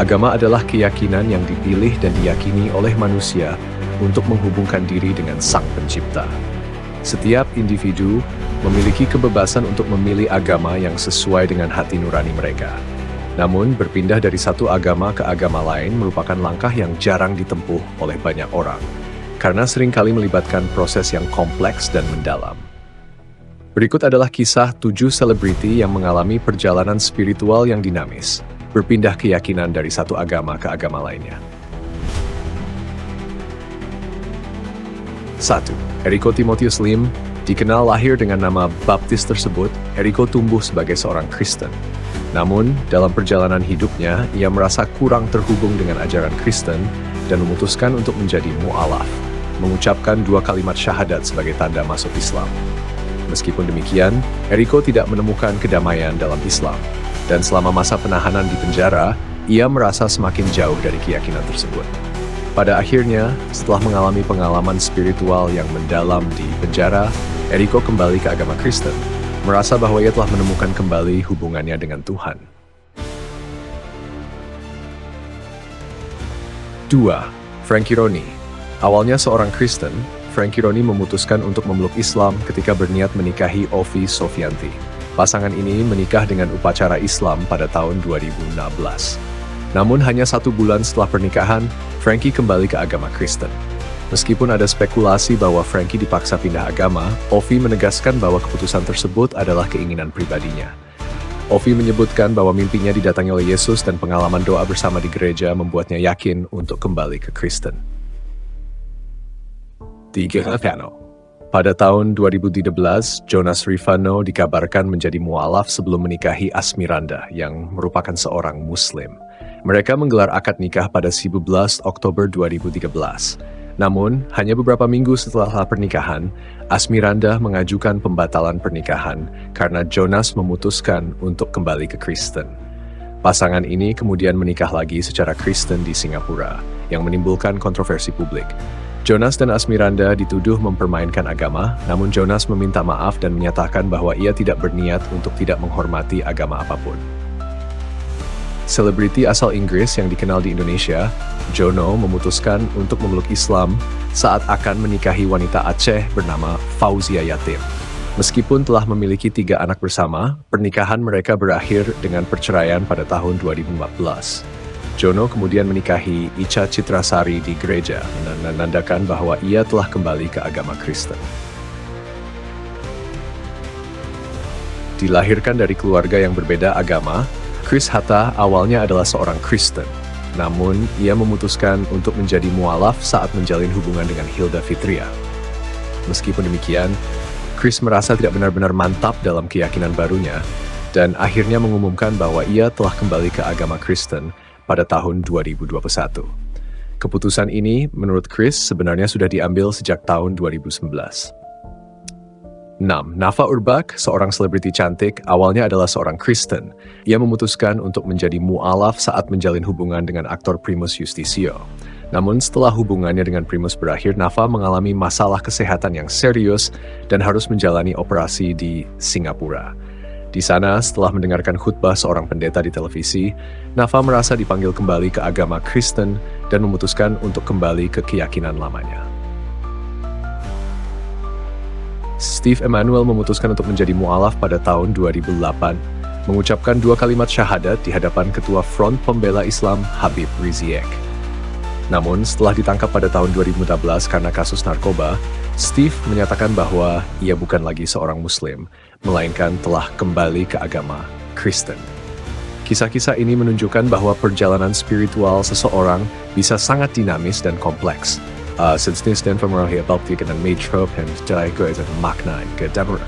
Agama adalah keyakinan yang dipilih dan diyakini oleh manusia untuk menghubungkan diri dengan Sang Pencipta. Setiap individu memiliki kebebasan untuk memilih agama yang sesuai dengan hati nurani mereka. Namun, berpindah dari satu agama ke agama lain merupakan langkah yang jarang ditempuh oleh banyak orang, karena seringkali melibatkan proses yang kompleks dan mendalam. Berikut adalah kisah 7 selebriti yang mengalami perjalanan spiritual yang dinamis, berpindah keyakinan dari satu agama ke agama lainnya. 1. Enrico Timotius Lim. Dikenal lahir dengan nama baptis tersebut, Enrico tumbuh sebagai seorang Kristen. Namun, dalam perjalanan hidupnya, ia merasa kurang terhubung dengan ajaran Kristen dan memutuskan untuk menjadi mu'alaf, mengucapkan 2 kalimat syahadat sebagai tanda masuk Islam. Meskipun demikian, Enrico tidak menemukan kedamaian dalam Islam, dan selama masa penahanan di penjara, ia merasa semakin jauh dari keyakinan tersebut. Pada akhirnya, setelah mengalami pengalaman spiritual yang mendalam di penjara, Enrico kembali ke agama Kristen, merasa bahwa ia telah menemukan kembali hubungannya dengan Tuhan. 2. Frankie Ronnie. Awalnya seorang Kristen, Frankie Ronnie memutuskan untuk memeluk Islam ketika berniat menikahi Ovi Sofianti. Pasangan ini menikah dengan upacara Islam pada tahun 2016. Namun hanya 1 bulan setelah pernikahan, Frankie kembali ke agama Kristen. Meskipun ada spekulasi bahwa Frankie dipaksa pindah agama, Ovi menegaskan bahwa keputusan tersebut adalah keinginan pribadinya. Ovi menyebutkan bahwa mimpinya didatangi oleh Yesus dan pengalaman doa bersama di gereja membuatnya yakin untuk kembali ke Kristen. 3. Rifano. Pada tahun 2013, Jonas Rifano dikabarkan menjadi mu'alaf sebelum menikahi Asmiranda yang merupakan seorang Muslim. Mereka menggelar akad nikah pada 11 Oktober 2013. Namun, hanya beberapa minggu setelah pernikahan, Asmiranda mengajukan pembatalan pernikahan karena Jonas memutuskan untuk kembali ke Kristen. Pasangan ini kemudian menikah lagi secara Kristen di Singapura, yang menimbulkan kontroversi publik. Jonas dan Asmiranda dituduh mempermainkan agama, namun Jonas meminta maaf dan menyatakan bahwa ia tidak berniat untuk tidak menghormati agama apapun. Selebriti asal Inggris yang dikenal di Indonesia, Jono memutuskan untuk memeluk Islam saat akan menikahi wanita Aceh bernama Fauzia Yatim. Meskipun telah memiliki 3 anak bersama, pernikahan mereka berakhir dengan perceraian pada tahun 2014. Jono kemudian menikahi Icha Citrasari di gereja dan menandakan bahwa ia telah kembali ke agama Kristen. Dilahirkan dari keluarga yang berbeda agama, Chris Hatta awalnya adalah seorang Kristen. Namun, ia memutuskan untuk menjadi mu'alaf saat menjalin hubungan dengan Hilda Fitria. Meskipun demikian, Chris merasa tidak benar-benar mantap dalam keyakinan barunya, dan akhirnya mengumumkan bahwa ia telah kembali ke agama Kristen pada tahun 2021. Keputusan ini, menurut Chris, sebenarnya sudah diambil sejak tahun 2019. 6. Nafa Urbach, seorang selebriti cantik, awalnya adalah seorang Kristen. Ia memutuskan untuk menjadi mu'alaf saat menjalin hubungan dengan aktor Primus Yustisio. Namun setelah hubungannya dengan Primus berakhir, Nafa mengalami masalah kesehatan yang serius dan harus menjalani operasi di Singapura. Di sana, setelah mendengarkan khutbah seorang pendeta di televisi, Nafa merasa dipanggil kembali ke agama Kristen dan memutuskan untuk kembali ke keyakinan lamanya. Steve Emmanuel memutuskan untuk menjadi mu'alaf pada tahun 2008, mengucapkan 2 kalimat syahadat di hadapan Ketua Front Pembela Islam Habib Rizik. Namun, setelah ditangkap pada tahun 2015 karena kasus narkoba, Steve menyatakan bahwa ia bukan lagi seorang Muslim, melainkan telah kembali ke agama Kristen. Kisah-kisah ini menunjukkan bahwa perjalanan spiritual seseorang bisa sangat dinamis dan kompleks. Sindsnysten van Marahia Baltiken en Meetrop en Jaigo is het Makna en Gedebra.